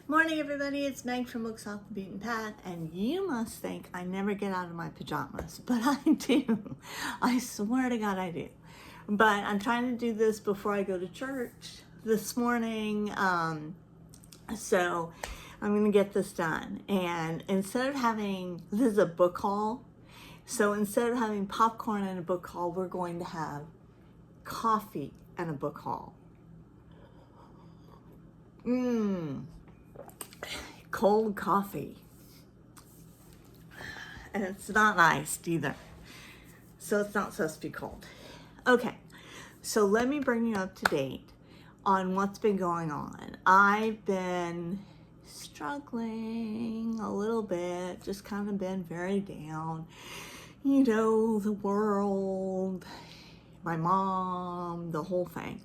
Morning, everybody. It's Meg from Books Off the Beaten Path, and you must think I never get out of my pajamas, but I do. I swear to God I do. But I'm trying to do this before I go to church this morning, so I'm going to get this done. And instead of having, this is a book haul, so instead of having popcorn and a book haul, we're going to have coffee and a book haul. Cold coffee. And it's not iced either. So it's not supposed to be cold. Okay, so let me bring you up to date on what's been going on. I've been struggling a little bit, just kind of been very down. You know, the world, my mom, the whole thing.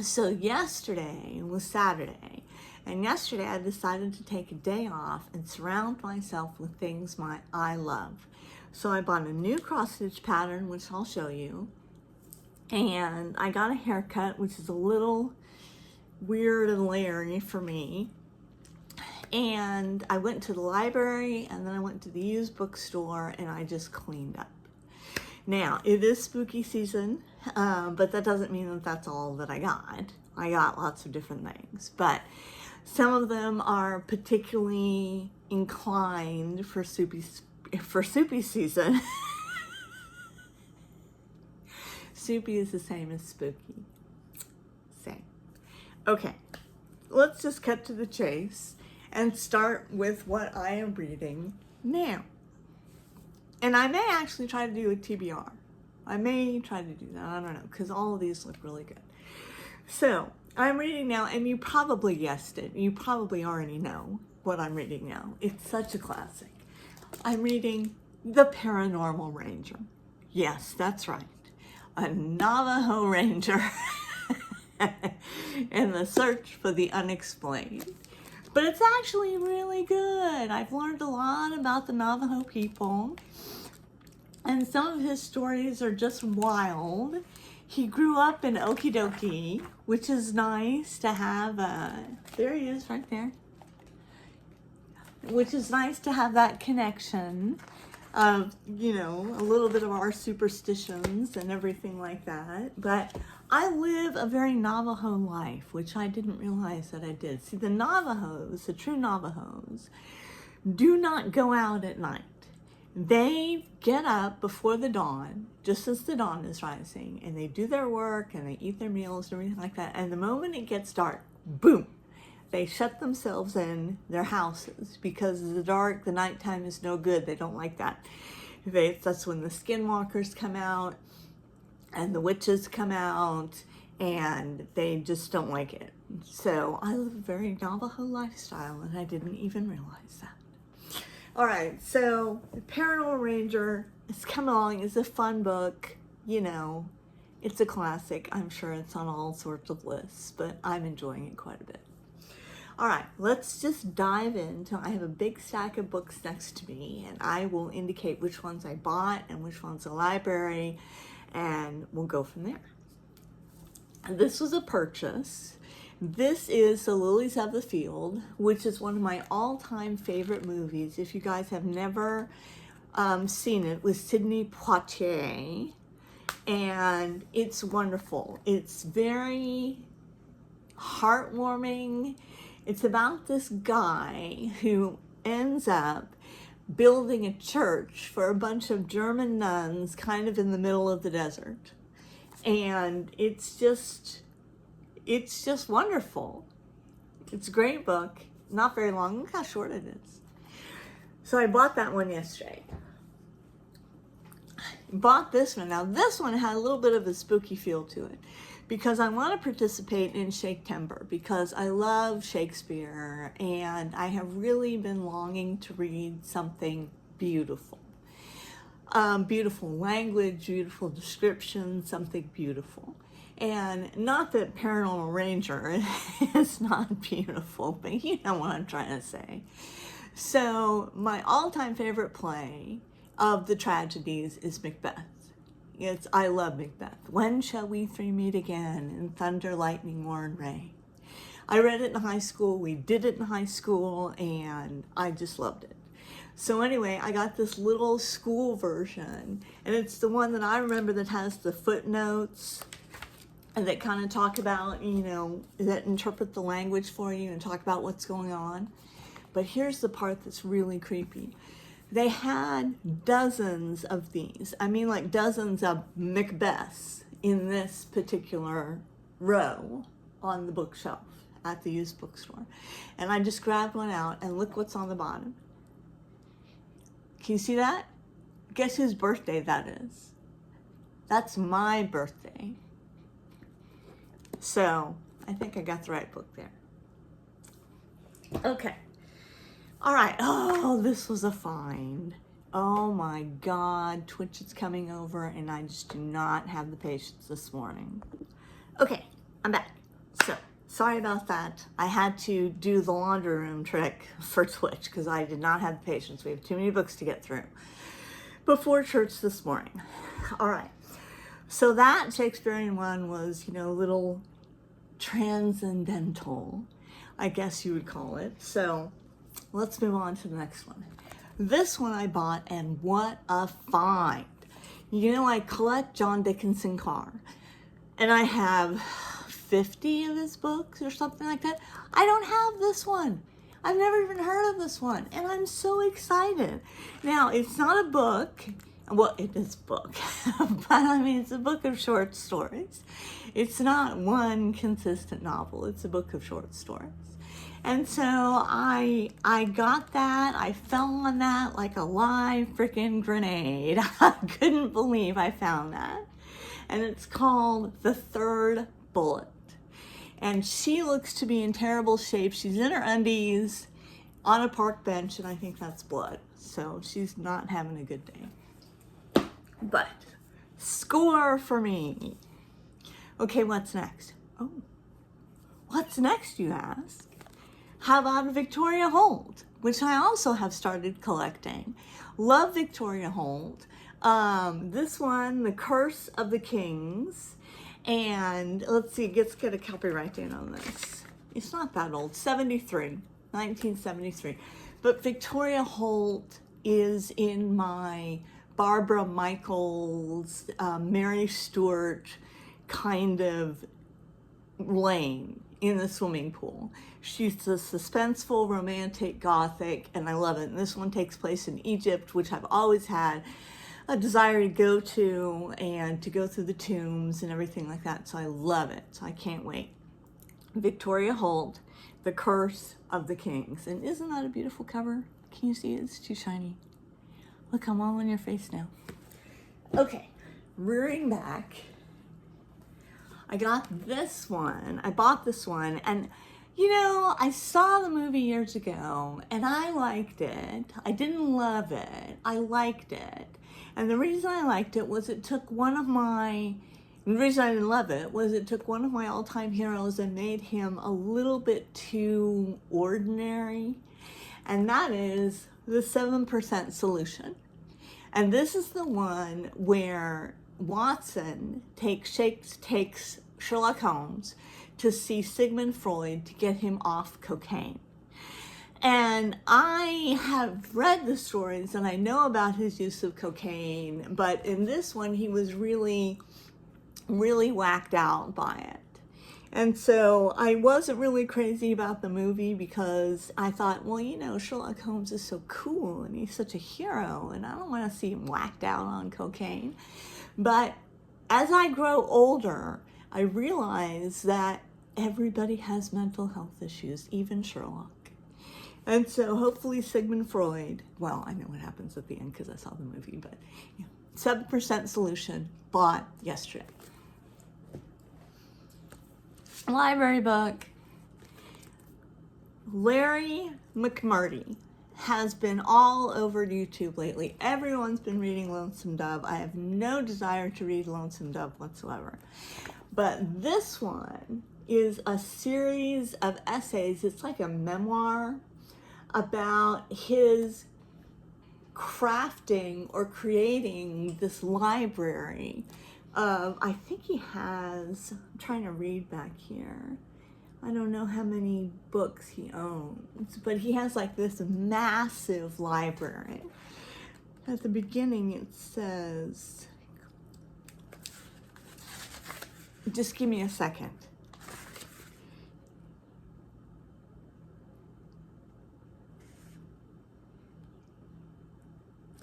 So yesterday was Saturday, and yesterday I decided to take a day off and surround myself with things I love. So I bought a new cross stitch pattern, which I'll show you, and I got a haircut, which is a little weird and layering for me. And I went to the library, and then I went to the used bookstore, and I just cleaned up. Now, it is spooky season, but that doesn't mean that that's all that I got. I got lots of different things, but some of them are particularly inclined for soupy season. Soupy is the same as spooky. Same. Okay, let's just cut to the chase and start with what I am reading now. And I may actually try to do a TBR. I may try to do that, I don't know, because all of these look really good. So, I'm reading now, and you probably guessed it. You probably already know what I'm reading now. It's such a classic. I'm reading The Paranormal Ranger. Yes, that's right. A Navajo Ranger in the search for the unexplained. But it's actually really good. I've learned a lot about the Navajo people, and some of his stories are just wild. He grew up in Okidoki, which is nice to have, there he is right there, which is nice to have that connection of, you know, a little bit of our superstitions and everything like that. But I live a very Navajo life, which I didn't realize that I did. See, the Navajos, the true Navajos, do not go out at night. They get up before the dawn, just as the dawn is rising, and they do their work and they eat their meals and everything like that. And the moment it gets dark, boom, they shut themselves in their houses, because the dark, the nighttime is no good. They don't like that. That's when the skinwalkers come out and the witches come out, and they just don't like it. So I live a very Navajo lifestyle, and I didn't even realize that. All right, so The Paranormal Ranger is coming along. It's a fun book, you know. It's a classic. I'm sure it's on all sorts of lists, but I'm enjoying it quite a bit. All right, let's just dive into, I have a big stack of books next to me, and I will indicate which ones I bought and which ones the library, and we'll go from there. This was a purchase. This is The Lilies of the Field, which is one of my all-time favorite movies. If you guys have never seen it, with Sidney Poitier, and it's wonderful. It's very heartwarming. It's about this guy who ends up building a church for a bunch of German nuns kind of in the middle of the desert. And it's just wonderful. It's a great book, not very long. Look how short it is. So I bought that one yesterday. Bought this one. Now this one had a little bit of a spooky feel to it, because I want to participate in Shakespeare, because I love Shakespeare, and I have really been longing to read something beautiful. Beautiful language, beautiful description, something beautiful. And not that Paranormal Ranger is not beautiful, but you know what I'm trying to say. So my all-time favorite play of the tragedies is Macbeth. I love Macbeth. When shall we three meet again in thunder, lightning, war, and rain? I read it in high school, we did it in high school, and I just loved it. So anyway, I got this little school version, and it's the one that I remember that has the footnotes and that kind of talk about, you know, that interpret the language for you and talk about what's going on. But here's the part that's really creepy. They had dozens of these. I mean, like dozens of Macbeths in this particular row on the bookshelf at the used bookstore. And I just grabbed one out, and look what's on the bottom. Can you see that? Guess whose birthday that is? That's my birthday. So I think I got the right book there. Okay. All right. Oh, this was a find. Oh my God. Twitch is coming over, and I just do not have the patience this morning. Okay, I'm back. So sorry about that. I had to do the laundry room trick for Twitch because I did not have the patience. We have too many books to get through before church this morning. All right. So that Shakespearean one was, you know, a little transcendental, I guess you would call it. So let's move on to the next one. This one I bought, and what a find. You know, I collect John Dickinson Carr, and I have 50 of his books or something like that. I don't have this one. I've never even heard of this one, and I'm so excited. Now, it's not a book. Well, it is a book, but I mean, it's a book of short stories. It's not one consistent novel. It's a book of short stories. And so I got that. I fell on that like a live freaking grenade. I couldn't believe I found that. And it's called The Third Bullet. And she looks to be in terrible shape. She's in her undies on a park bench, and I think that's blood. So she's not having a good day. But score for me. Okay, what's next? Oh, what's next, you ask? How about Victoria Holt, which I also have started collecting. Love Victoria Holt. This one, The Curse of the Kings. And let's see, let's get a copyright date on this. It's not that old, 1973. But Victoria Holt is in my Barbara Michaels, Mary Stuart kind of lane in the swimming pool. She's the suspenseful, romantic, gothic, and I love it. And this one takes place in Egypt, which I've always had a desire to go to and to go through the tombs and everything like that. So I love it. So I can't wait. Victoria Holt, The Curse of the Kings. And isn't that a beautiful cover? Can you see it? It's too shiny. Look, I'm all in your face now. Okay, rearing back. I got this one. I bought this one, and you know, I saw the movie years ago, and I liked it. I didn't love it. I liked it. And the reason I liked it was it took one of my, the reason I didn't love it was it took one of my all-time heroes and made him a little bit too ordinary, and that is The 7% Solution. And this is the one where Watson takes Sherlock Holmes to see Sigmund Freud to get him off cocaine. And I have read the stories and I know about his use of cocaine, but in this one he was really, really whacked out by it. And so I wasn't really crazy about the movie because I thought, well, you know, Sherlock Holmes is so cool and he's such a hero and I don't want to see him whacked out on cocaine. But as I grow older, I realize that everybody has mental health issues, even Sherlock. And so hopefully Sigmund Freud, well, I know what happens at the end because I saw the movie, but you know, 7% Solution, bought yesterday. Library book. Larry McMurtry has been all over YouTube lately. Everyone's been reading Lonesome Dove. I have no desire to read Lonesome Dove whatsoever. But this one is a series of essays. It's like a memoir about his crafting or creating this library of, I think he has, I'm trying to read back here. I don't know how many books he owns, but he has like this massive library. At the beginning it says, just give me a second.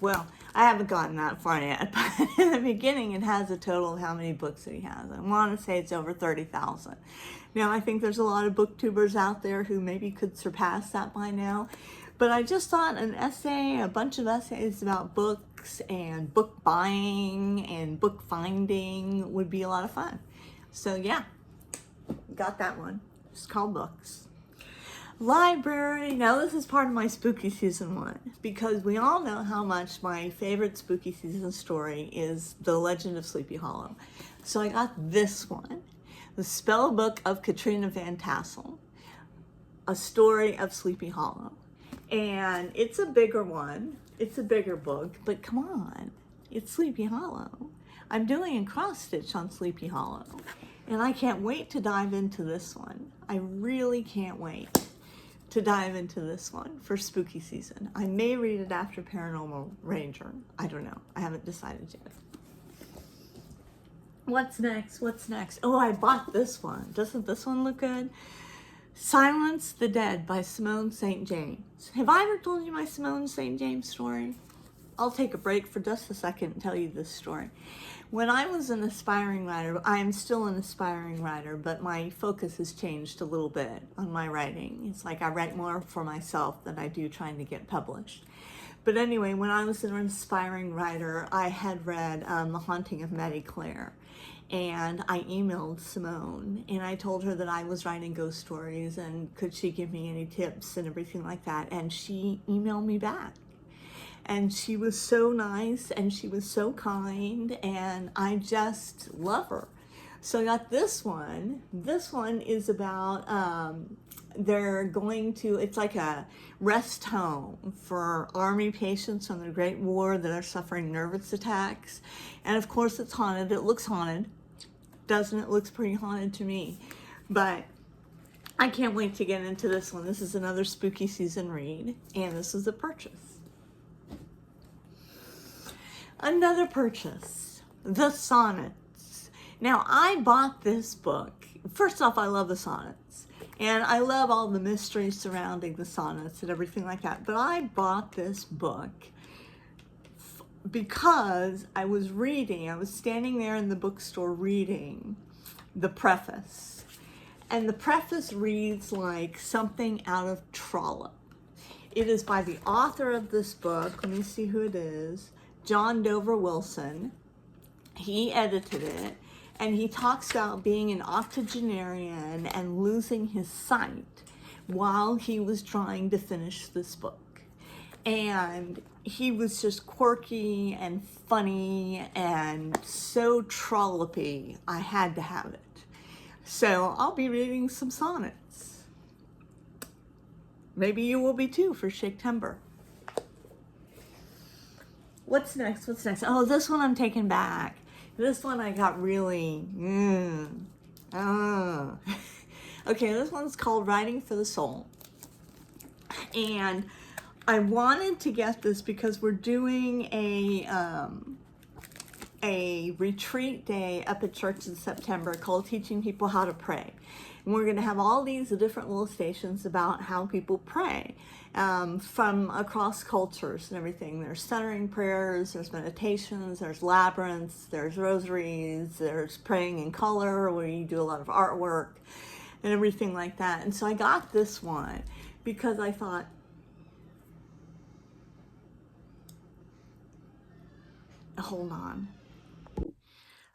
Well, I haven't gotten that far yet, but in the beginning it has a total of how many books that he has. I want to say it's over 30,000. Now, I think there's a lot of booktubers out there who maybe could surpass that by now, but I just thought an essay, a bunch of essays about books and book buying and book finding would be a lot of fun. So yeah, got that one. It's called Books. Library. Now this is part of my spooky season one, because we all know how much my favorite spooky season story is The Legend of Sleepy Hollow. So I got this one, The Spell Book of Katrina Van Tassel, a story of Sleepy Hollow. And it's a bigger one. It's a bigger book, but come on, it's Sleepy Hollow. I'm doing a cross stitch on Sleepy Hollow, and I can't wait to dive into this one. I really can't wait to dive into this one for spooky season. I may read it after Paranormal Ranger. I don't know. I haven't decided yet. What's next? What's next? Oh, I bought this one. Doesn't this one look good? Silence the Dead by Simone St. James. Have I ever told you my Simone St. James story? I'll take a break for just a second and tell you this story. When I was an aspiring writer, I am still an aspiring writer, but my focus has changed a little bit on my writing. It's like I write more for myself than I do trying to get published. But anyway, when I was an aspiring writer, I had read The Haunting of Maddie Clare. And I emailed Simone and I told her that I was writing ghost stories and could she give me any tips and everything like that. And she emailed me back. And she was so nice and she was so kind and I just love her. So I got this one. This one is about, they're going to, it's like a rest home for Army patients from the Great War that are suffering nervous attacks. And of course it's haunted. It looks haunted. Doesn't it? Looks pretty haunted to me. But I can't wait to get into this one. This is another spooky season read, and this is a purchase. Another purchase, The Sonnets. Now, I bought this book. First off, I love the sonnets, and I love all the mystery surrounding the sonnets and everything like that. But I bought this book because I was standing there in the bookstore reading the preface. And the preface reads like something out of Trollope. It is by the author of this book. Let me see who it is. John Dover Wilson. He edited it, and he talks about being an octogenarian and losing his sight while he was trying to finish this book. And he was just quirky and funny and so Trollope-y. I had to have it. So I'll be reading some sonnets. Maybe you will be too for Shaktember. What's next? What's next? Oh, this one I'm taking back. This one I got really, Okay, this one's called Writing for the Soul. And I wanted to get this because we're doing a retreat day up at church in September called Teaching People How to Pray. And we're going to have all these different little stations about how people pray from across cultures and everything. There's centering prayers, there's meditations, there's labyrinths, there's rosaries, there's praying in color where you do a lot of artwork and everything like that. And so I got this one because I thought, hold on.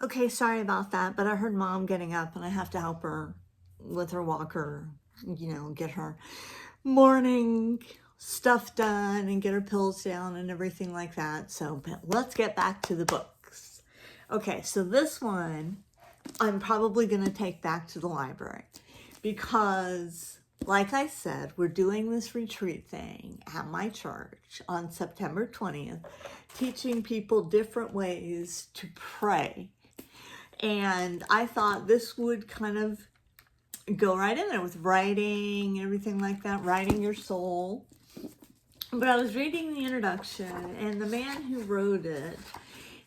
Okay, sorry about that, but I heard Mom getting up and I have to help her with her walker, get her morning stuff done and get her pills down and everything like that. So let's get back to the books. Okay, so this one I'm probably going to take back to the library because, like I said, we're doing this retreat thing at my church on September 20th, teaching people different ways to pray. And I thought this would kind of go right in there with writing, everything like that, writing your soul. But I was reading the introduction, and the man who wrote it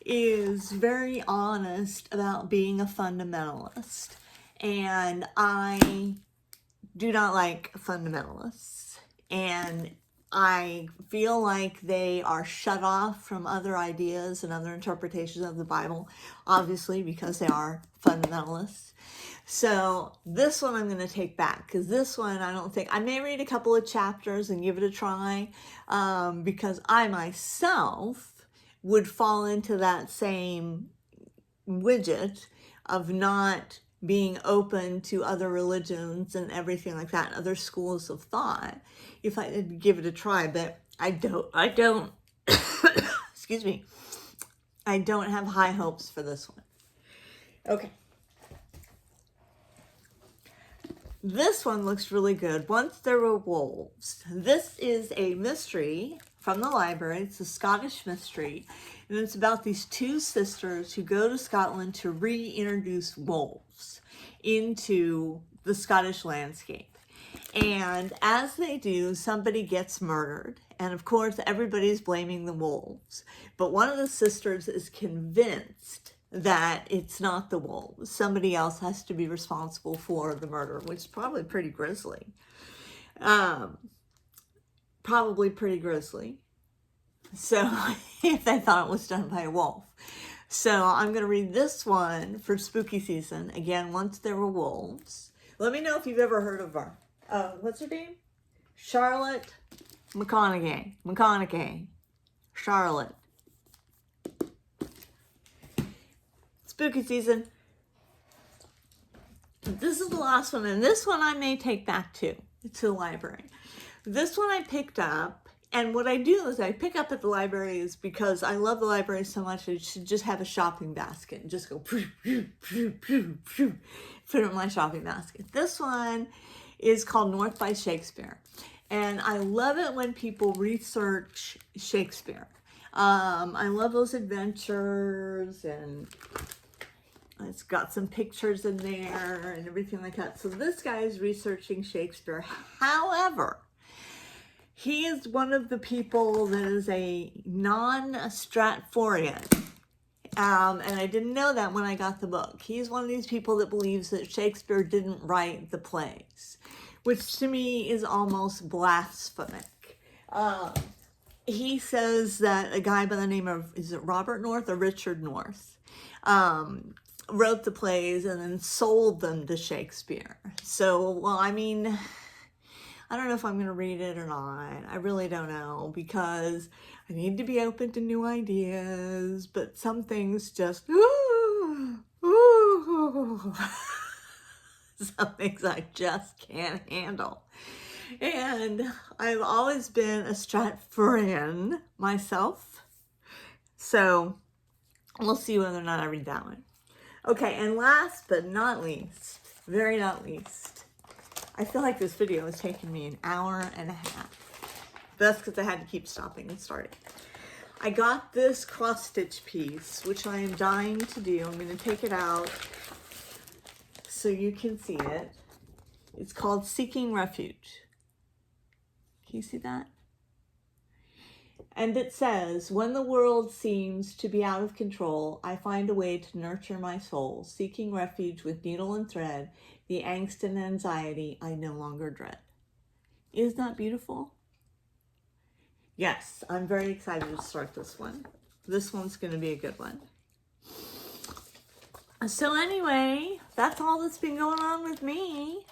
is very honest about being a fundamentalist. And I do not like fundamentalists. And I feel like they are shut off from other ideas and other interpretations of the Bible, obviously, because they are fundamentalists. So this one I'm going to take back, because this one I don't think, I may read a couple of chapters and give it a try, because I myself would fall into that same widget of not being open to other religions and everything like that, other schools of thought, if I did give it a try. But I don't, excuse me, I don't have high hopes for this one. Okay. This one looks really good. Once There Were Wolves. This is a mystery from the library. It's a Scottish mystery. And it's about these two sisters who go to Scotland to reintroduce wolves into the Scottish landscape. And as they do, somebody gets murdered. And of course, everybody's blaming the wolves. But one of the sisters is convinced that it's not the wolves. Somebody else has to be responsible for the murder, which is probably pretty grisly. Probably pretty grisly. So if they thought it was done by a wolf. So I'm going to read this one for spooky season. Again, Once There Were Wolves. Let me know if you've ever heard of her. What's her name? Charlotte McConaughey. Charlotte. Spooky season. This is the last one, and this one I may take back to the library. This one I picked up, and what I do is I pick up at the library is because I love the library so much. I should just have a shopping basket and just go put it in my shopping basket. This one is called North by Shakespeare, and I love it when people research Shakespeare. I love those adventures, and it's got some pictures in there and everything like that. So this guy is researching Shakespeare. However, he is one of the people that is a non-Stratforian. And I didn't know that when I got the book. He's one of these people that believes that Shakespeare didn't write the plays, which to me is almost blasphemic. He says that a guy by the name of, is it Robert North or Richard North? Wrote the plays and then sold them to Shakespeare. So, well, I mean, I don't know if I'm going to read it or not. I really don't know, because I need to be open to new ideas, but some things just, some things I just can't handle. And I've always been a Stratforian myself, so we'll see whether or not I read that one. Okay, and last but not least, very not least, I feel like this video is taking me an hour and a half. That's because I had to keep stopping and starting. I got this cross-stitch piece, which I am dying to do. I'm going to take it out so you can see it. It's called Seeking Refuge. Can you see that? And it says, when the world seems to be out of control, I find a way to nurture my soul, seeking refuge with needle and thread, the angst and anxiety I no longer dread. Isn't that beautiful? Yes, I'm very excited to start this one. This one's going to be a good one. So anyway, that's all that's been going on with me.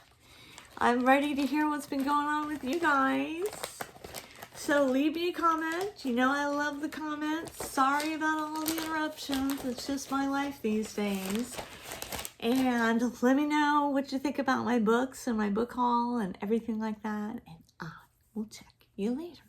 I'm ready to hear what's been going on with you guys. So leave me a comment. You know I love the comments. Sorry about all the interruptions. It's just my life these days. And let me know what you think about my books and my book haul and everything like that. And I will check you later.